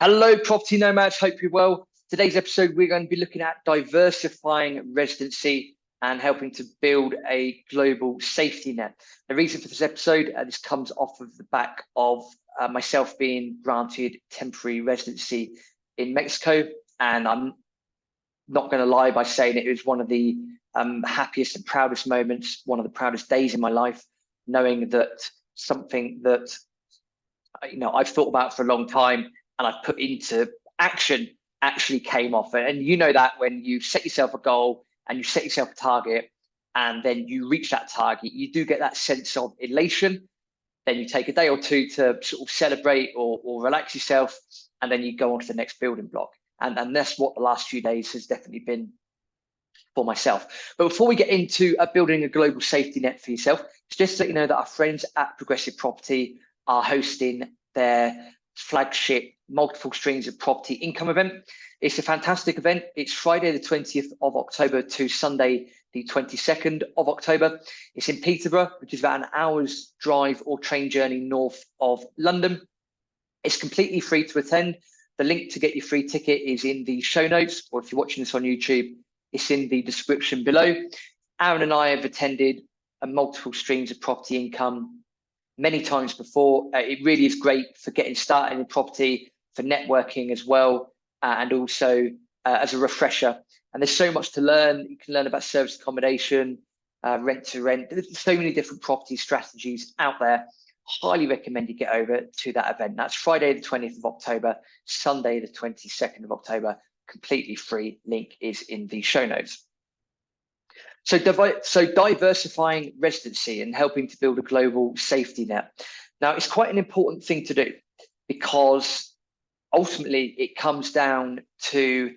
Hello, property nomads. Hope you're well. Today's episode, we're going to be looking at diversifying residency and helping to build a global safety net. The reason for this episode, this comes off of the back of myself being granted temporary residency in Mexico. And I'm not going to lie by saying it was one of the happiest and proudest moments, one of the proudest days in my life, knowing that something that I've thought about for a long time and I've put into action actually came off. And you know that when you set yourself a goal and you set yourself a target and then you reach that target, you do get that sense of elation. Then you take a day or two to sort of celebrate or relax yourself, and then you go on to the next building block. And that's what the last few days has definitely been for myself. But before we get into building a global safety net for yourself, it's just to let you know that our friends at Progressive Property are hosting their flagship multiple streams of property income event. It's a fantastic event. It's Friday the 20th of October to Sunday the 22nd of October. It's in Peterborough, which is about an hour's drive or train journey north of London. It's completely free to attend. The link to get your free ticket is in the show notes, or if you're watching this on YouTube, it's in the description below. Aaron and I have attended multiple streams of property income many times before. It really is great for getting started in property, for networking as well, and also as a refresher. And there's so much to learn. You can learn about service accommodation, rent to rent. There's so many different property strategies out there. Highly recommend you get over to that event. That's Friday the 20th of October, Sunday the 22nd of October. Completely free. Link is in the show notes. So diversifying residency and helping to build a global safety net. Now, it's quite an important thing to do because ultimately it comes down to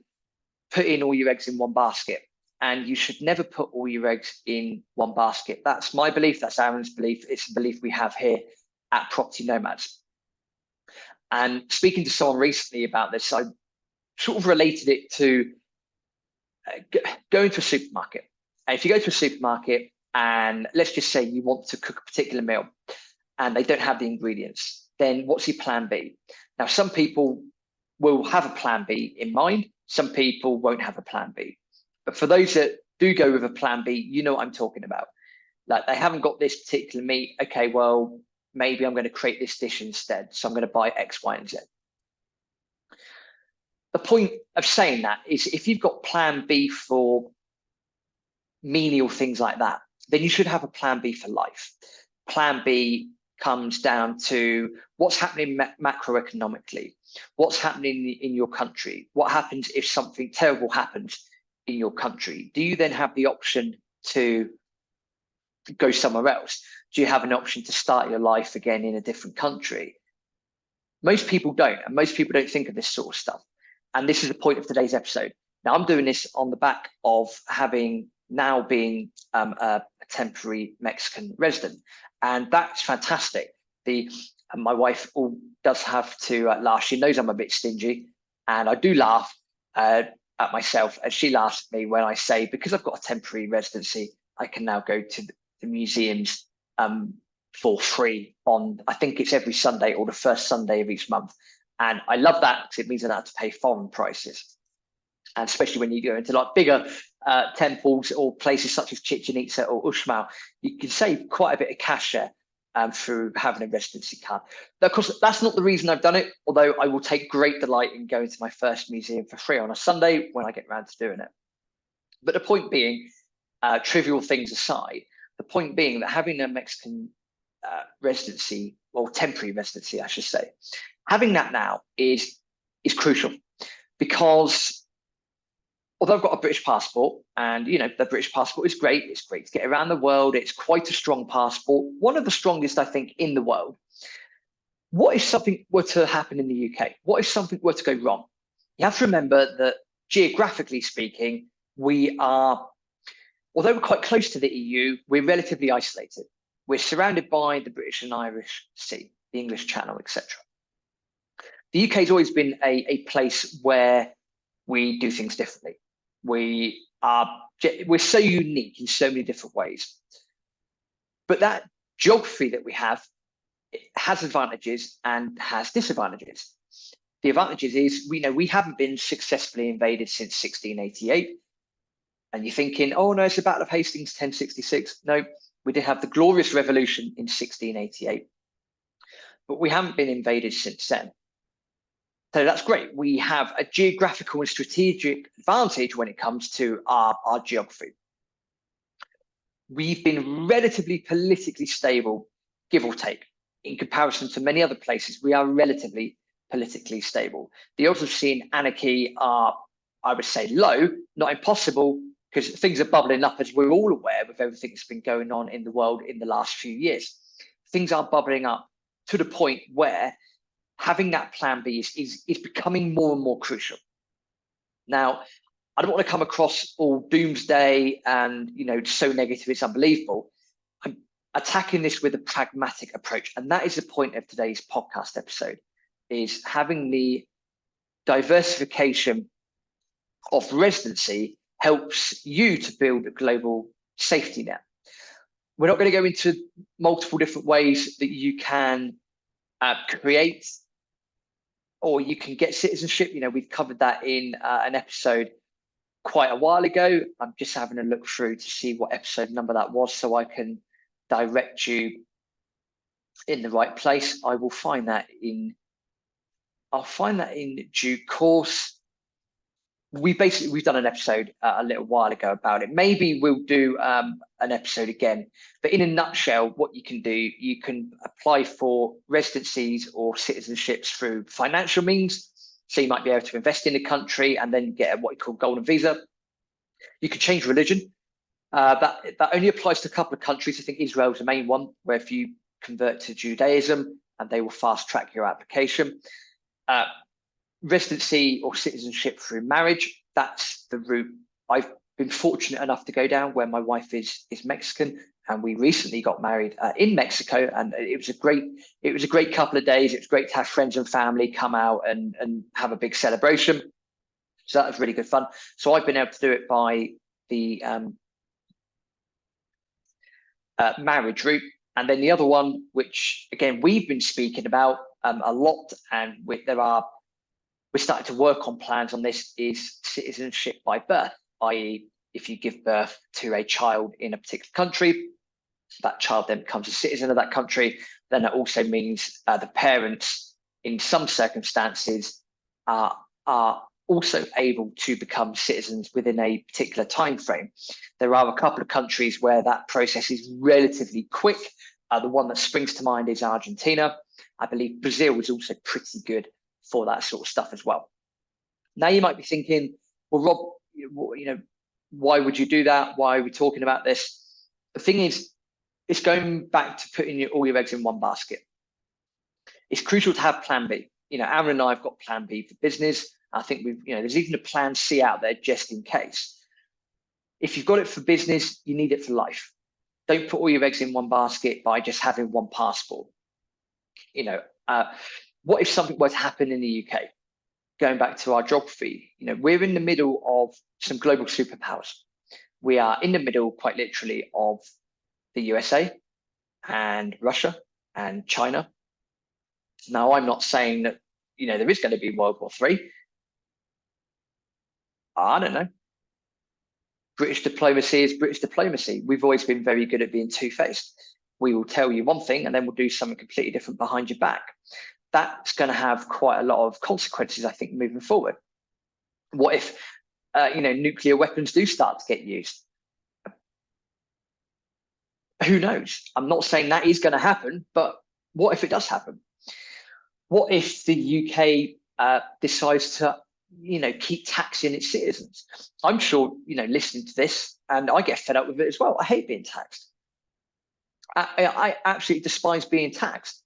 putting all your eggs in one basket. And you should never put all your eggs in one basket. That's my belief. That's Aaron's belief. It's a belief we have here at Property Nomads. And speaking to someone recently about this, I sort of related it to going to a supermarket. And if you go to a supermarket and let's just say you want to cook a particular meal and they don't have the ingredients, then what's your plan B? Now, some people will have a plan B in mind. Some people won't have a plan B. But for those that do go with a plan B, you know what I'm talking about. Like they haven't got this particular meat. Okay, well, maybe I'm going to create this dish instead. So I'm going to buy X, Y, and Z. The point of saying that is if you've got plan B for menial things like that, then you should have a plan B for life. Plan B comes down to what's happening macroeconomically, what's happening in your country, what happens if something terrible happens in your country. Do you then have the option to go somewhere else? Do you have an option to start your life again in a different country? Most people don't, and most people don't think of this sort of stuff. And this is the point of today's episode. Now, I'm doing this on the back of having now been a temporary Mexican resident, and that's fantastic. My wife does have to laugh. She knows I'm a bit stingy, and I do laugh at myself, and she laughs at me when I say, because I've got a temporary residency, I can now go to the museums for free on, I think it's every Sunday or the first Sunday of each month. And I love that because it means I don't have to pay foreign prices. And especially when you go into like bigger temples or places such as Chichen Itza or Uxmal, you can save quite a bit of cash there through having a residency card. Now, of course, that's not the reason I've done it, although I will take great delight in going to my first museum for free on a Sunday when I get around to doing it. But the point being, trivial things aside, the point being that having a Mexican residency, or temporary residency, I should say, having that now is crucial because although I've got a British passport and, the British passport is great. It's great to get around the world. It's quite a strong passport, one of the strongest, I think, in the world. What if something were to happen in the UK? What if something were to go wrong? You have to remember that geographically speaking, we are, although we're quite close to the EU, we're relatively isolated. We're surrounded by the British and Irish Sea, the English Channel, etc. The UK has always been a place where we do things differently. We're so unique in so many different ways. But that geography that we have, it has advantages and has disadvantages. the advantages is we haven't been successfully invaded since 1688. And you're thinking, oh no, it's the Battle of Hastings 1066. No, we did have the Glorious Revolution in 1688, but we haven't been invaded since then. So that's great. We have a geographical and strategic advantage when it comes to our geography. We've been relatively politically stable, give or take, in comparison to many other places. We are relatively politically stable. The odds of seeing anarchy are, I would say, low, not impossible, because things are bubbling up, as we're all aware, with everything that's been going on in the world in the last few years. Things are bubbling up to the point where having that plan B is becoming more and more crucial. Now, I don't want to come across all doomsday and so negative it's unbelievable. I'm attacking this with a pragmatic approach, and that is the point of today's podcast episode, is having the diversification of residency helps you to build a global safety net. We're not going to go into multiple different ways that you can create or you can get citizenship. We've covered that in an episode quite a while ago. I'm just having a look through to see what episode number that was so I can direct you in the right place. I'll find that in due course. We've done an episode a little while ago about it. Maybe we'll do an episode again. But in a nutshell, what you can do, you can apply for residencies or citizenships through financial means. So you might be able to invest in the country and then get what you call golden visa. You can change religion. That only applies to a couple of countries. I think Israel's the main one, where if you convert to Judaism, and they will fast track your application. Residency or citizenship through marriage, that's the route I've been fortunate enough to go down, where my wife is Mexican, and we recently got married in Mexico, and it was a great couple of days. It was great to have friends and family come out and have a big celebration. So that was really good fun. So I've been able to do it by the marriage route. And then the other one, which again we've been speaking about a lot, and we're starting to work on plans on this, is citizenship by birth, i.e. if you give birth to a child in a particular country, that child then becomes a citizen of that country. Then that also means the parents, in some circumstances, are also able to become citizens within a particular time frame. There are a couple of countries where that process is relatively quick. The one that springs to mind is Argentina. I believe Brazil is also pretty good for that sort of stuff as well. Now you might be thinking, well, Rob, why would you do that? Why are we talking about this? The thing is, it's going back to putting all your eggs in one basket. It's crucial to have plan B. Aaron and I have got plan B for business. I think there's even a plan C out there just in case. If you've got it for business, you need it for life. Don't put all your eggs in one basket by just having one passport. What if something were to happen in the UK? Going back to our geography, we're in the middle of some global superpowers. We are in the middle, quite literally, of the USA and Russia and China. Now, I'm not saying that, there is going to be World War III. I don't know. British diplomacy is British diplomacy. We've always been very good at being two-faced. We will tell you one thing and then we'll do something completely different behind your back. That's going to have quite a lot of consequences, I think, moving forward. What if, nuclear weapons do start to get used? Who knows? I'm not saying that is going to happen, but what if it does happen? What if the UK decides to, keep taxing its citizens? I'm sure, listening to this, and I get fed up with it as well. I hate being taxed. I absolutely despise being taxed.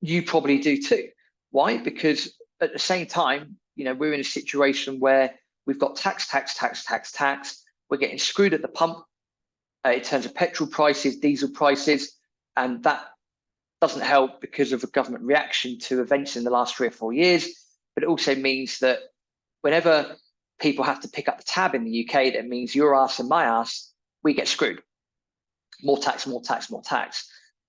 You probably do too. Why? Because at the same time, we're in a situation where we've got tax. We're getting screwed at the pump in terms of petrol prices, diesel prices, and that doesn't help because of a government reaction to events in the last 3 or 4 years. But it also means that whenever people have to pick up the tab in the UK, that means your ass and my ass, we get screwed. More tax.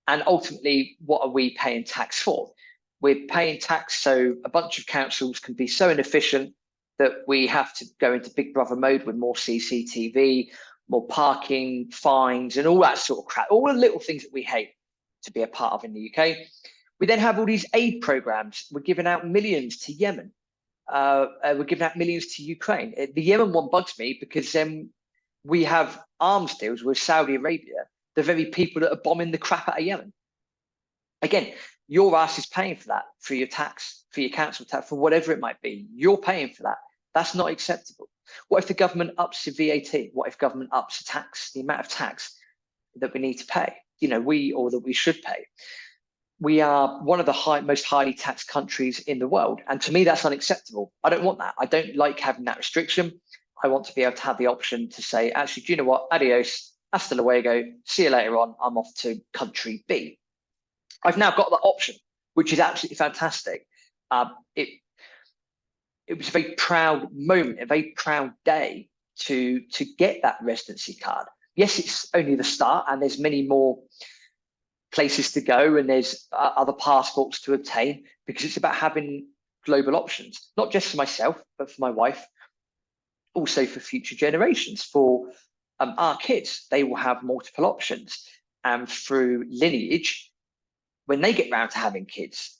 And ultimately, what are we paying tax for? we're paying tax, so a bunch of councils can be so inefficient that we have to go into Big Brother mode with more CCTV, more parking, fines, and all that sort of crap, all the little things that we hate to be a part of in the UK. We then have all these aid programs. We're giving out millions to Yemen. We're giving out millions to Ukraine. The Yemen one bugs me because we have arms deals with Saudi Arabia, the very people that are bombing the crap out of Yemen. Again, your ass is paying for that, for your tax, for your council tax, for whatever it might be. You're paying for that. That's not acceptable. What if the government ups the VAT? What if government ups the tax, the amount of tax that we need to pay? Or that we should pay. We are one of the most highly taxed countries in the world. And to me, that's unacceptable. I don't want that. I don't like having that restriction. I want to be able to have the option to say, actually, do you know what? Adios, hasta luego, see you later on. I'm off to country B. I've now got that option, which is absolutely fantastic. It was a very proud moment, a very proud day to get that residency card. Yes, it's only the start, and there's many more places to go, and there's other passports to obtain, because it's about having global options, not just for myself, but for my wife, also for future generations, for our kids. They will have multiple options, and through lineage, when they get round to having kids,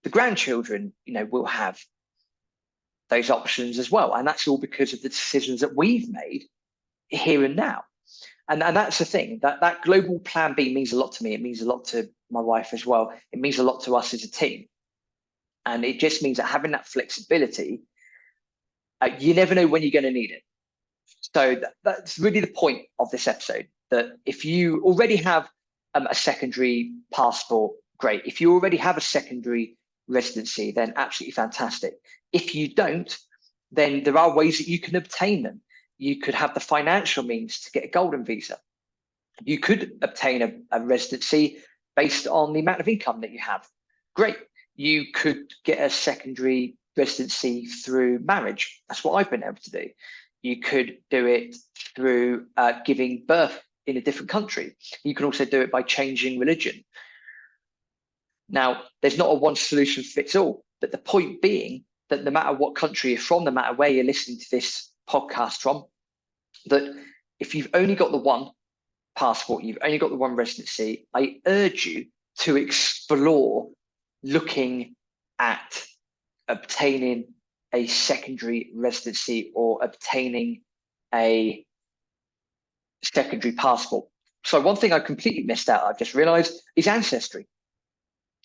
the grandchildren, will have those options as well. And that's all because of the decisions that we've made here and now. And that's the thing, that global plan B means a lot to me. It means a lot to my wife as well. It means a lot to us as a team. And it just means that having that flexibility, you never know when you're going to need it. So that's really the point of this episode, that if you already have a secondary passport, great. If you already have a secondary residency, then absolutely fantastic. If you don't, then there are ways that you can obtain them. You could have the financial means to get a golden visa. You could obtain a residency based on the amount of income that you have. Great. You could get a secondary residency through marriage. That's what I've been able to do. You could do it through giving birth in a different country. You can also do it by changing religion. Now, there's not a one solution fits all, but the point being that no matter what country you're from, no matter where you're listening to this podcast from, that if you've only got the one passport, you've only got the one residency, I urge you to explore looking at obtaining a secondary residency or obtaining a secondary passport. So one thing I completely missed out, I've just realized, is ancestry.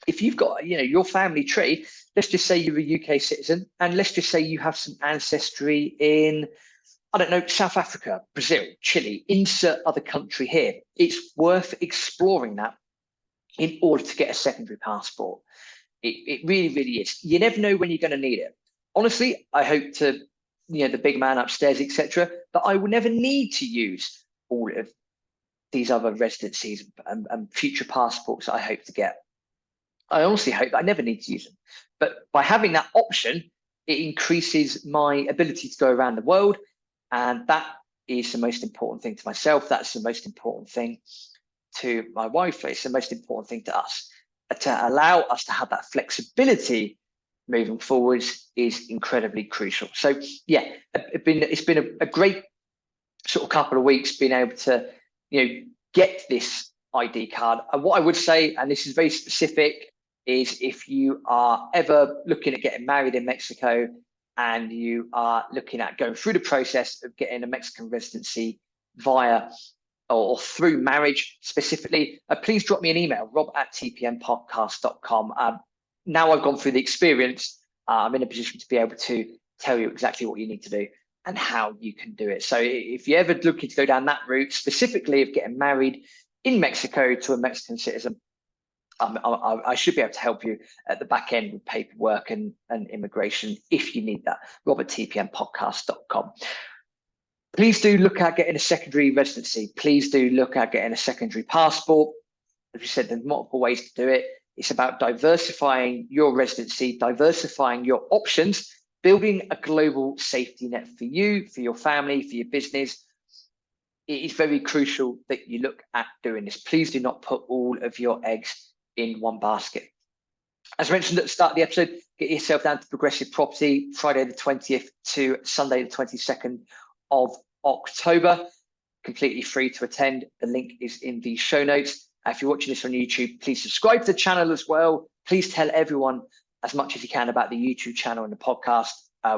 If you've got, your family tree, let's just say you're a UK citizen, and let's just say you have some ancestry in, I don't know, South Africa, Brazil, Chile, insert other country here. It's worth exploring that in order to get a secondary passport. It really, really is. You never know when you're going to need it. Honestly, I hope to, the big man upstairs, etc., that I will never need to use all of these other residencies and future passports that I hope to get. I honestly hope that I never need to use them. But by having that option, it increases my ability to go around the world. And that is the most important thing to myself. That's the most important thing to my wife. It's the most important thing to us. To allow us to have that flexibility moving forwards is incredibly crucial. So yeah, it's been a great sort of couple of weeks being able to, get this ID card. And what I would say, and this is very specific, is if you are ever looking at getting married in Mexico and you are looking at going through the process of getting a Mexican residency via or through marriage specifically, please drop me an email, rob@tpmpodcast.com. Now I've gone through the experience, I'm in a position to be able to tell you exactly what you need to do and how you can do it. So if you're ever looking to go down that route, specifically of getting married in Mexico to a Mexican citizen, I should be able to help you at the back end with paperwork and immigration if you need that. rob@tpmpodcast.com. Please do look at getting a secondary residency. Please do look at getting a secondary passport. As we said, there's multiple ways to do it. It's about diversifying your residency, diversifying your options, building a global safety net for you, for your family, for your business. It is very crucial that you look at doing this. Please do not put all of your eggs in one basket. As I mentioned at the start of the episode, get yourself down to Progressive Property Friday the 20th to Sunday the 22nd of October. Completely free to attend. The link is in the show notes. If you're watching this on YouTube, please subscribe to the channel as well. Please tell everyone as much as you can about the YouTube channel and the podcast.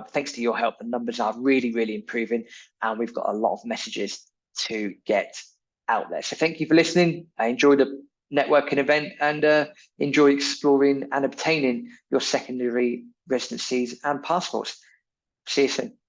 Thanks to your help, the numbers are really, really improving, and we've got a lot of messages to get out there. So thank you for listening. I enjoyed the networking event and enjoy exploring and obtaining your secondary residencies and passports. See you soon.